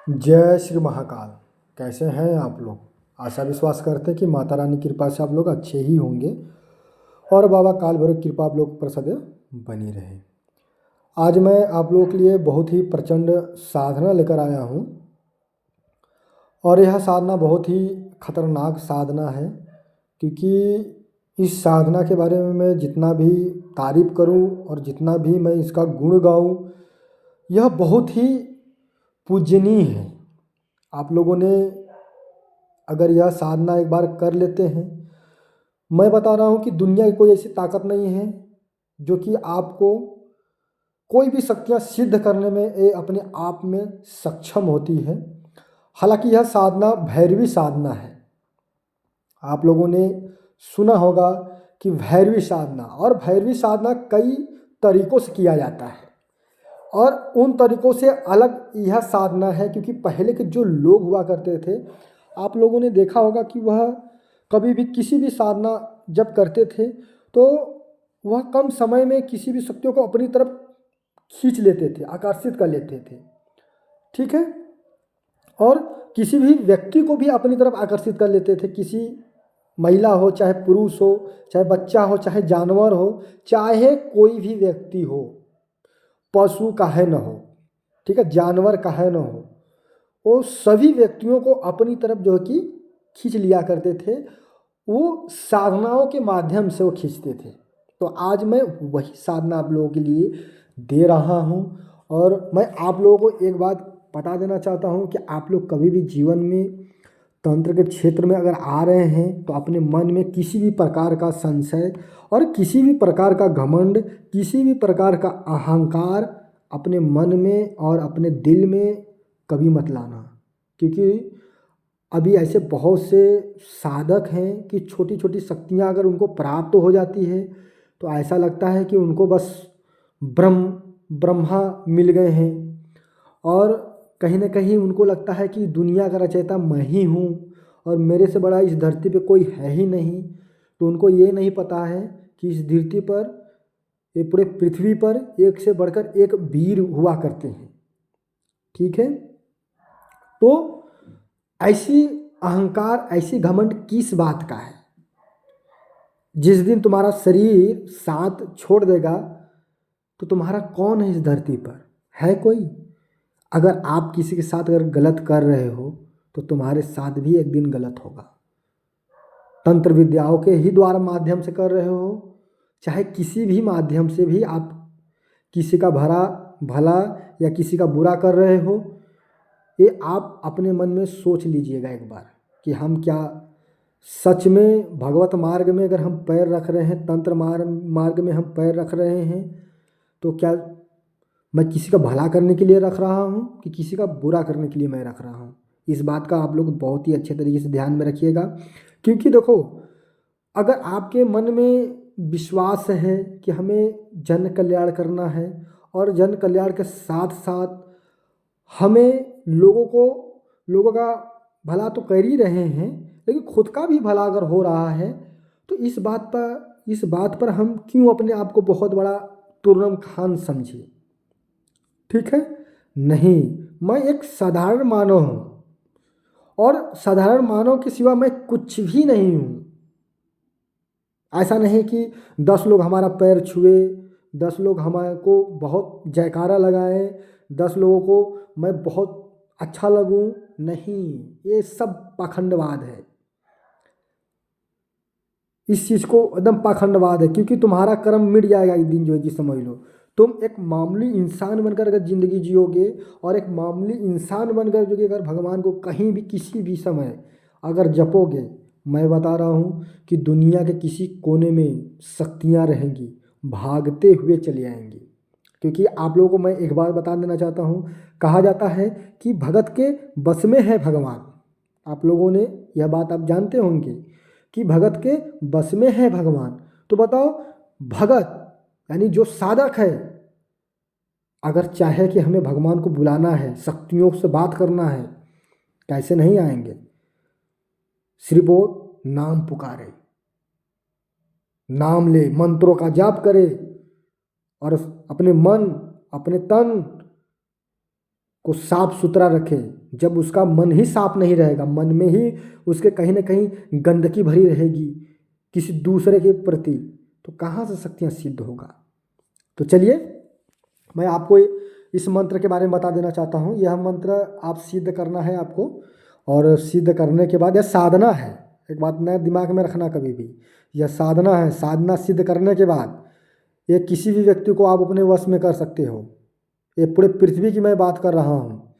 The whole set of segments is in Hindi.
जय श्री महाकाल। कैसे हैं आप लोग? आशा विश्वास करते हैं कि माता रानी की कृपा से आप लोग अच्छे ही होंगे और बाबा काल भैरव की कृपा आप लोग पर सदैव बनी रहे। आज मैं आप लोगों के लिए बहुत ही प्रचंड साधना लेकर आया हूँ और यह साधना बहुत ही खतरनाक साधना है, क्योंकि इस साधना के बारे में मैं जितना भी तारीफ करूँ और जितना भी मैं इसका गुण गाऊँ, यह बहुत ही पूजनीय है। आप लोगों ने अगर यह साधना एक बार कर लेते हैं, मैं बता रहा हूँ कि दुनिया की कोई ऐसी ताकत नहीं है जो कि आपको कोई भी शक्तियाँ सिद्ध करने में ये अपने आप में सक्षम होती है। हालांकि यह साधना भैरवी साधना है। आप लोगों ने सुना होगा कि भैरवी साधना, और भैरवी साधना कई तरीक़ों से किया जाता है और उन तरीक़ों से अलग यह साधना है, क्योंकि पहले के जो लोग हुआ करते थे, आप लोगों ने देखा होगा कि वह कभी भी किसी भी साधना जब करते थे तो वह कम समय में किसी भी शक्तियों को अपनी तरफ खींच लेते थे, आकर्षित कर लेते थे। ठीक है। और किसी भी व्यक्ति को भी अपनी तरफ आकर्षित कर लेते थे, किसी महिला हो, चाहे पुरुष हो, चाहे बच्चा हो, चाहे जानवर हो, चाहे कोई भी व्यक्ति हो, पशु काहे न हो, ठीक है, जानवर काहे न हो, वो सभी व्यक्तियों को अपनी तरफ जो है कि खींच लिया करते थे। वो साधनाओं के माध्यम से वो खींचते थे। तो आज मैं वही साधना आप लोगों के लिए दे रहा हूँ। और मैं आप लोगों को एक बात बता देना चाहता हूँ कि आप लोग कभी भी जीवन में तंत्र के क्षेत्र में अगर आ रहे हैं तो अपने मन में किसी भी प्रकार का संशय और किसी भी प्रकार का घमंड, किसी भी प्रकार का अहंकार अपने मन में और अपने दिल में कभी मत लाना। क्योंकि अभी ऐसे बहुत से साधक हैं कि छोटी छोटी शक्तियाँ अगर उनको प्राप्त हो जाती है तो ऐसा लगता है कि उनको बस ब्रह्मा मिल गए हैं, और कहीं ना कहीं उनको लगता है कि दुनिया का रचयिता मैं ही हूँ और मेरे से बड़ा इस धरती पे कोई है ही नहीं। तो उनको ये नहीं पता है कि इस धरती पर, ये पूरे पृथ्वी पर एक से बढ़कर एक वीर हुआ करते हैं। ठीक है। तो ऐसी अहंकार, ऐसी घमंड किस बात का है? जिस दिन तुम्हारा शरीर साथ छोड़ देगा तो तुम्हारा कौन है इस धरती पर? है कोई? अगर आप किसी के साथ अगर गलत कर रहे हो तो तुम्हारे साथ भी एक दिन गलत होगा। तंत्र विद्याओं के ही द्वारा माध्यम से कर रहे हो, चाहे किसी भी माध्यम से भी आप किसी का भला या किसी का बुरा कर रहे हो, ये आप अपने मन में सोच लीजिएगा एक बार कि हम क्या सच में भगवत मार्ग में अगर हम पैर रख रहे हैं, तंत्र मार्ग में हम पैर रख रहे हैं, तो क्या मैं किसी का भला करने के लिए रख रहा हूँ कि किसी का बुरा करने के लिए मैं रख रहा हूँ? इस बात का आप लोग बहुत ही अच्छे तरीके से ध्यान में रखिएगा। क्योंकि देखो, अगर आपके मन में विश्वास है कि हमें जन कल्याण करना है और जन कल्याण के साथ साथ हमें लोगों का भला तो कर ही रहे हैं, लेकिन खुद का भी भला अगर हो रहा है तो इस बात पर हम क्यों अपने आप को बहुत बड़ा तुर्रम खान समझे? ठीक है। नहीं, मैं एक साधारण मानव हूँ और साधारण मानव के सिवा मैं कुछ भी नहीं हूँ। ऐसा नहीं कि 10 लोग हमारा पैर छुए, 10 लोग हमारे को बहुत जयकारा लगाए, 10 लोगों को मैं बहुत अच्छा लगूं। नहीं, ये सब पाखंडवाद है। इस चीज़ को एकदम पाखंडवाद है, क्योंकि तुम्हारा कर्म मिट जाएगा एक दिन, जो है कि समझ लो। तुम एक मामूली इंसान बनकर अगर ज़िंदगी जियोगे और एक मामूली इंसान बनकर जो कि अगर भगवान को कहीं भी किसी भी समय अगर जपोगे, मैं बता रहा हूँ कि दुनिया के किसी कोने में शक्तियाँ रहेंगी, भागते हुए चली आएंगी। क्योंकि आप लोगों को मैं एक बार बता देना चाहता हूँ, कहा जाता है कि भगत के बस में है भगवान। आप लोगों ने यह बात आप जानते होंगे कि भगत के बस में है भगवान। तो बताओ, भगत यानी जो साधक है, अगर चाहे कि हमें भगवान को बुलाना है, शक्तियों से बात करना है, कैसे नहीं आएंगे? सिर्फ वो नाम पुकारे, नाम ले, मंत्रों का जाप करे और अपने मन, अपने तन को साफ सुथरा रखें। जब उसका मन ही साफ नहीं रहेगा, मन में ही उसके कहीं ना कहीं गंदगी भरी रहेगी किसी दूसरे के प्रति, तो कहाँ से शक्तियाँ सिद्ध होगा। तो चलिए मैं आपको इस मंत्र के बारे में बता देना चाहता हूँ। यह मंत्र आप सिद्ध करना है आपको, और सिद्ध करने के बाद यह साधना है, एक बात नया दिमाग में रखना कभी भी, यह साधना है। साधना सिद्ध करने के बाद ये किसी भी व्यक्ति को आप अपने वश में कर सकते हो। ये पूरे पृथ्वी की मैं बात कर रहा हूँ।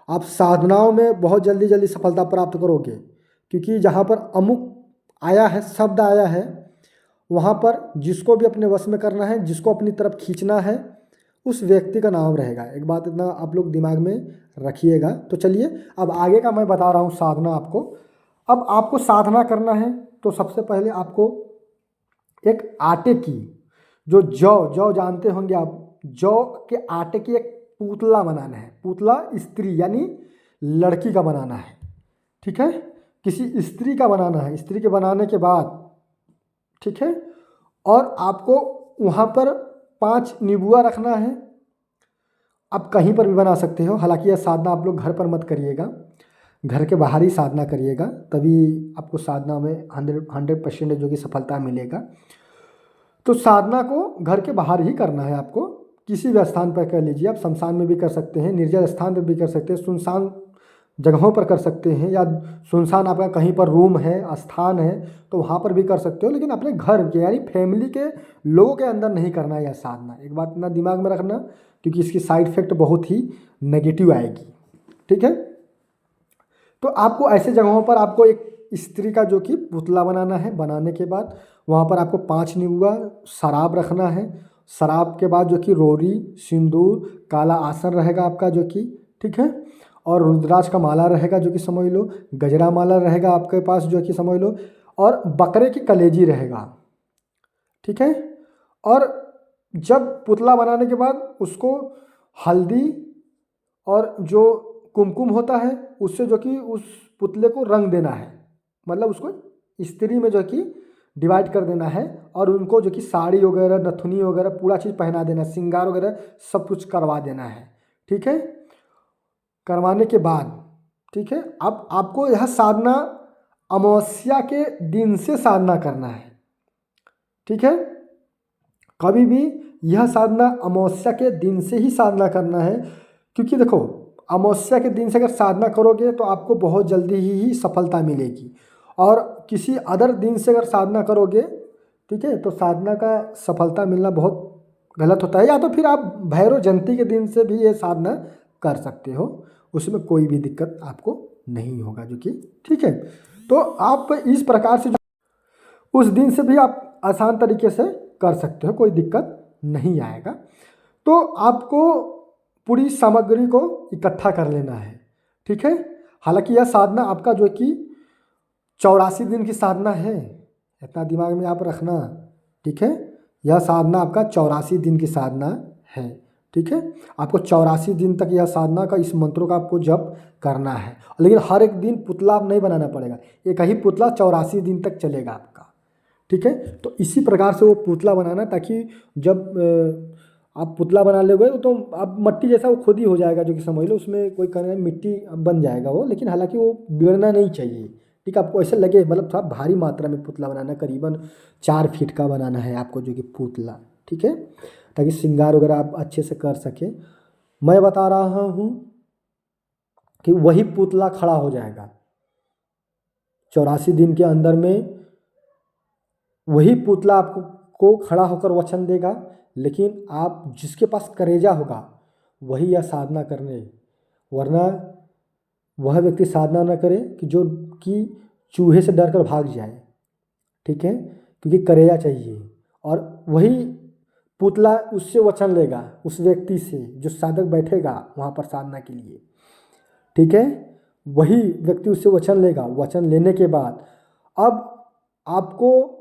आप साधनाओं में बहुत जल्दी जल्दी सफलता प्राप्त करोगे, क्योंकि जहाँ पर अमुक आया है, शब्द आया है, वहाँ पर जिसको भी अपने वश में करना है, जिसको अपनी तरफ खींचना है, उस व्यक्ति का नाम रहेगा। एक बात इतना आप लोग दिमाग में रखिएगा। तो चलिए अब आगे का मैं बता रहा हूँ साधना आपको। अब आपको साधना करना है तो सबसे पहले आपको एक आटे की, जो जौ जौ जानते होंगे आप, जौ के आटे की एक पुतला बनाना है। पुतला स्त्री यानी लड़की का बनाना है, ठीक है, किसी स्त्री का बनाना है। स्त्री के बनाने के बाद, ठीक है, और आपको वहाँ पर 5 निबुआ रखना है। आप कहीं पर भी बना सकते हो, हालांकि यह साधना आप लोग घर पर मत करिएगा, घर के बाहर ही साधना करिएगा, तभी आपको साधना में 100% जो कि सफलता मिलेगा। तो साधना को घर के बाहर ही करना है आपको, किसी भी स्थान पर कर लीजिए। आप शमशान में भी कर सकते हैं, निर्जल स्थान पर भी कर सकते हैं, सुनसान जगहों पर कर सकते हैं, या सुनसान आपका कहीं पर रूम है, स्थान है, तो वहाँ पर भी कर सकते हो, लेकिन अपने घर के यानी फैमिली के लोगों के अंदर नहीं करना है यह साधना। एक बात ना दिमाग में रखना, क्योंकि इसकी साइड इफेक्ट बहुत ही नेगेटिव आएगी, ठीक है। तो आपको ऐसे जगहों पर आपको एक स्त्री का जो कि पुतला बनाना है। बनाने के बाद वहाँ पर आपको 5 निबुआ शराब रखना है। शराब के बाद जो कि रोरी, सिंदूर, काला आसन रहेगा आपका जो कि, ठीक है, और रुद्राक्ष का माला रहेगा जो कि समझ लो, गजरा माला रहेगा आपके पास जो कि समझ लो, और बकरे की कलेजी रहेगा, ठीक है। और जब पुतला बनाने के बाद उसको हल्दी और जो कुमकुम होता है उससे जो कि उस पुतले को रंग देना है, मतलब उसको स्त्री में जो कि डिवाइड कर देना है, और उनको जो कि साड़ी वगैरह, नथुनी वगैरह पूरा चीज़ पहना देना, श्रृंगार वगैरह सब कुछ करवा देना है, ठीक है। करवाने के बाद, ठीक है, अब आपको यह साधना अमावस्या के दिन से साधना करना है, ठीक है। कभी भी यह साधना अमावस्या के दिन से ही साधना करना है, क्योंकि देखो अमावस्या के दिन से अगर साधना करोगे तो आपको बहुत जल्दी ही सफलता मिलेगी, और किसी अदर दिन से अगर साधना करोगे, ठीक है, तो साधना का सफलता मिलना बहुत गलत होता है। या तो फिर आप भैरव जयंती के दिन से भी ये साधना कर सकते हो, उसमें कोई भी दिक्कत आपको नहीं होगा जो कि, ठीक है। तो आप इस प्रकार से उस दिन से भी आप आसान तरीके से कर सकते हो, कोई दिक्कत नहीं आएगा। तो आपको पूरी सामग्री को इकट्ठा कर लेना है, ठीक है। हालांकि यह साधना आपका जो कि 84 दिन की साधना है, इतना दिमाग में आप रखना, ठीक है। यह साधना आपका 84 दिन की साधना है, ठीक है। आपको 84 दिन तक यह साधना का इस मंत्रों का आपको जप करना है, लेकिन हर एक दिन पुतला आप नहीं बनाना पड़ेगा, एक ही पुतला 84 दिन तक चलेगा आपका, ठीक है। तो इसी प्रकार से वो पुतला बनाना, ताकि जब आप पुतला बना लोगे तो आप मट्टी जैसा वो खुद ही हो जाएगा जो कि समझ लो, उसमें कोई करना मिट्टी बन जाएगा वो, लेकिन हालांकि वो बिगड़ना नहीं चाहिए, ठीक है। आपको ऐसा लगे, मतलब थोड़ा भारी मात्रा में पुतला बनाना, करीबन 4 फीट का बनाना है आपको जो कि पुतला, ठीक है, ताकि श्रृंगार वगैरह आप अच्छे से कर सके। मैं बता रहा हूँ कि वही पुतला खड़ा हो जाएगा 84 दिन के अंदर में, वही पुतला आपको खड़ा होकर वचन देगा, लेकिन आप जिसके पास करेजा होगा वही यह साधना करने, वरना वह व्यक्ति साधना न करे कि जो कि चूहे से डर कर भाग जाए, ठीक है, क्योंकि करेजा चाहिए। और वही पुतला उससे वचन लेगा, उस व्यक्ति से जो साधक बैठेगा वहाँ पर साधना के लिए, ठीक है, वही व्यक्ति उससे वचन लेगा। वचन लेने के बाद अब आपको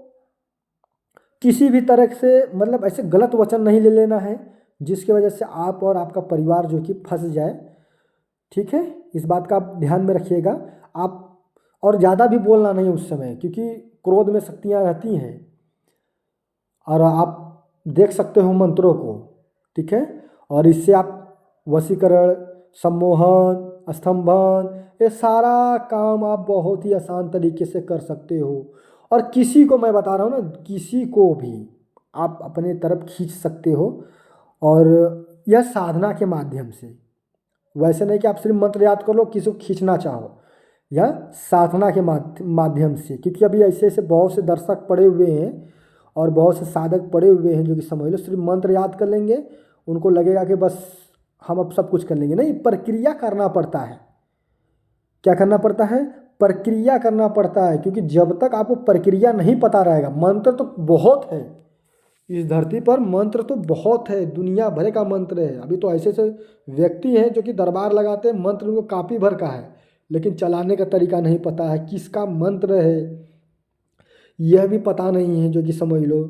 किसी भी तरह से, मतलब ऐसे गलत वचन नहीं ले लेना है जिसकी वजह से आप और आपका परिवार जो कि फंस जाए, ठीक है। इस बात का आप ध्यान में रखिएगा। आप और ज़्यादा भी बोलना नहीं उस समय, क्योंकि क्रोध में शक्तियाँ रहती हैं, और आप देख सकते हो मंत्रों को, ठीक है। और इससे आप वशीकरण, सम्मोहन, स्तंभन, ये सारा काम आप बहुत ही आसान तरीके से कर सकते हो। और किसी को मैं बता रहा हूँ ना, किसी को भी आप अपने तरफ खींच सकते हो, और यह साधना के माध्यम से। वैसे नहीं कि आप सिर्फ मंत्र याद कर लो, किसी को खींचना चाहो, यह साधना के माध्यम से। क्योंकि अभी ऐसे ऐसे बहुत से दर्शक पड़े हुए हैं और बहुत से साधक पड़े हुए हैं जो कि समझ लो सिर्फ मंत्र याद कर लेंगे, उनको लगेगा कि बस हम अब सब कुछ कर लेंगे। नहीं, प्रक्रिया करना पड़ता है। क्या करना पड़ता है? प्रक्रिया करना पड़ता है। क्योंकि जब तक आपको प्रक्रिया नहीं पता रहेगा, मंत्र तो बहुत है इस धरती पर, मंत्र तो बहुत है, दुनिया भर का मंत्र है। अभी तो ऐसे ऐसे व्यक्ति हैं जो कि दरबार लगाते हैं, मंत्र उनको काफ़ी भर का है, लेकिन चलाने का तरीका नहीं पता है, किसका मंत्र है यह भी पता नहीं है, जो कि समझ लो।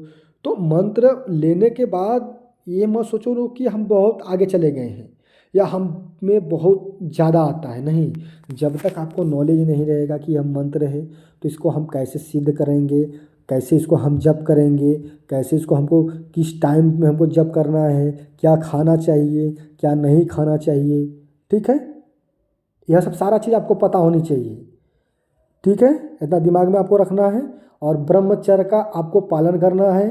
तो मंत्र लेने के बाद ये मत सोचो लो कि हम बहुत आगे चले गए हैं या हम में बहुत ज़्यादा आता है। नहीं, जब तक आपको नॉलेज नहीं रहेगा कि यह मंत्र है तो इसको हम कैसे सिद्ध करेंगे, कैसे इसको हम जप करेंगे, कैसे इसको हमको किस टाइम में हमको जप करना है, क्या खाना चाहिए, क्या नहीं खाना चाहिए, ठीक है, यह सब सारा चीज़ आपको पता होनी चाहिए। ठीक है, इतना दिमाग में आपको रखना है। और ब्रह्मचर्य का आपको पालन करना है।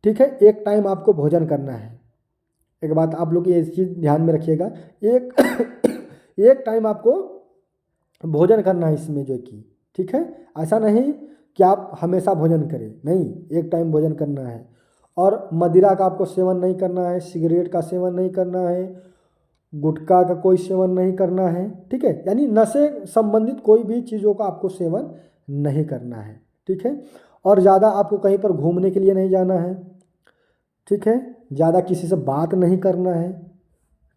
ठीक है, एक टाइम आपको भोजन करना है। एक बात आप लोग ये चीज़ ध्यान में रखिएगा, एक एक टाइम आपको भोजन करना है इसमें जो कि, ठीक है, ऐसा नहीं कि आप हमेशा भोजन करें, नहीं, एक टाइम भोजन करना है। और मदिरा का आपको सेवन नहीं करना है, सिगरेट का सेवन नहीं करना है, गुटखा का कोई सेवन नहीं करना है, ठीक है, यानी नशे संबंधित कोई भी चीज़ों का आपको सेवन नहीं करना है। ठीक है, और ज़्यादा आपको कहीं पर घूमने के लिए नहीं जाना है। ठीक है, ज़्यादा किसी से बात नहीं करना है।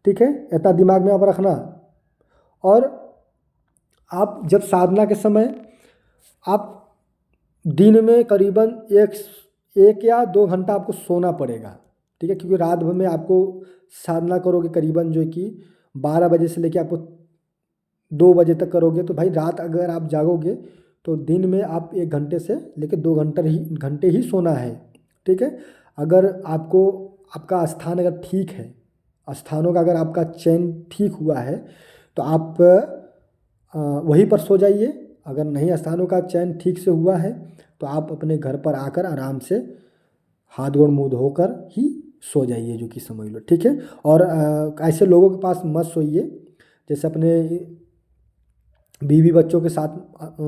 ठीक है, इतना दिमाग में आप रखना। और आप जब साधना के समय आप दिन में करीबन एक या 2 घंटा आपको सोना पड़ेगा। ठीक है, क्योंकि रात भर में आपको साधना करोगे करीबन जो कि 12 बजे से लेकर आपको 2 बजे तक करोगे, तो भाई रात अगर आप जागोगे तो दिन में आप 1 घंटे से लेकर 2 घंटे ही सोना है। ठीक है, अगर आपको आपका स्थान अगर ठीक है, स्थानों का अगर आपका चयन ठीक हुआ है तो आप वहीं पर सो जाइए। अगर नहीं स्थानों का चयन ठीक से हुआ है तो आप अपने घर पर आकर आराम से हाथ गोड़ मुँह धोकर ही सो जाइए, जो कि समझ लो। ठीक है, और ऐसे लोगों के पास मत सोइए जैसे अपने बीवी बच्चों के साथ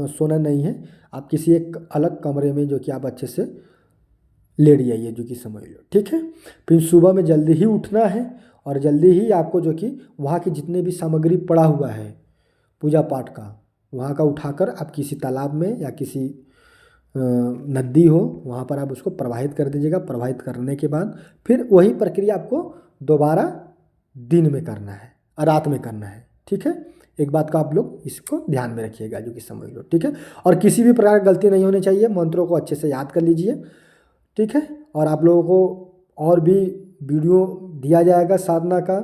सोना नहीं है। आप किसी एक अलग कमरे में जो कि आप अच्छे से लेट जाइए, जो कि समझ लो। ठीक है, फिर सुबह में जल्दी ही उठना है और जल्दी ही आपको जो कि वहाँ की जितने भी सामग्री पड़ा हुआ है पूजा पाठ का, वहाँ का उठाकर आप किसी तालाब में या किसी नदी हो वहाँ पर आप उसको प्रवाहित कर दीजिएगा। प्रवाहित करने के बाद फिर वही प्रक्रिया आपको दोबारा दिन में करना है और रात में करना है। ठीक है, एक बात का आप लोग इसको ध्यान में रखिएगा, जो कि समझ लो। ठीक है, और किसी भी प्रकार की गलती नहीं होनी चाहिए। मंत्रों को अच्छे से याद कर लीजिए। ठीक है, और आप लोगों को और भी वीडियो दिया जाएगा साधना का,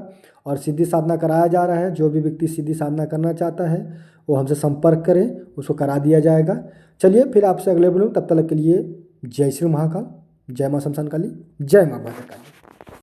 और सिद्धि साधना कराया जा रहा है। जो भी व्यक्ति सिद्धि साधना करना चाहता है वो हमसे संपर्क करें, उसको करा दिया जाएगा। चलिए फिर आपसे अगले वीडियो, तब तक के लिए जय श्री महाकाल, जय माँ शमशान काली, जय माँ भद्रकाली।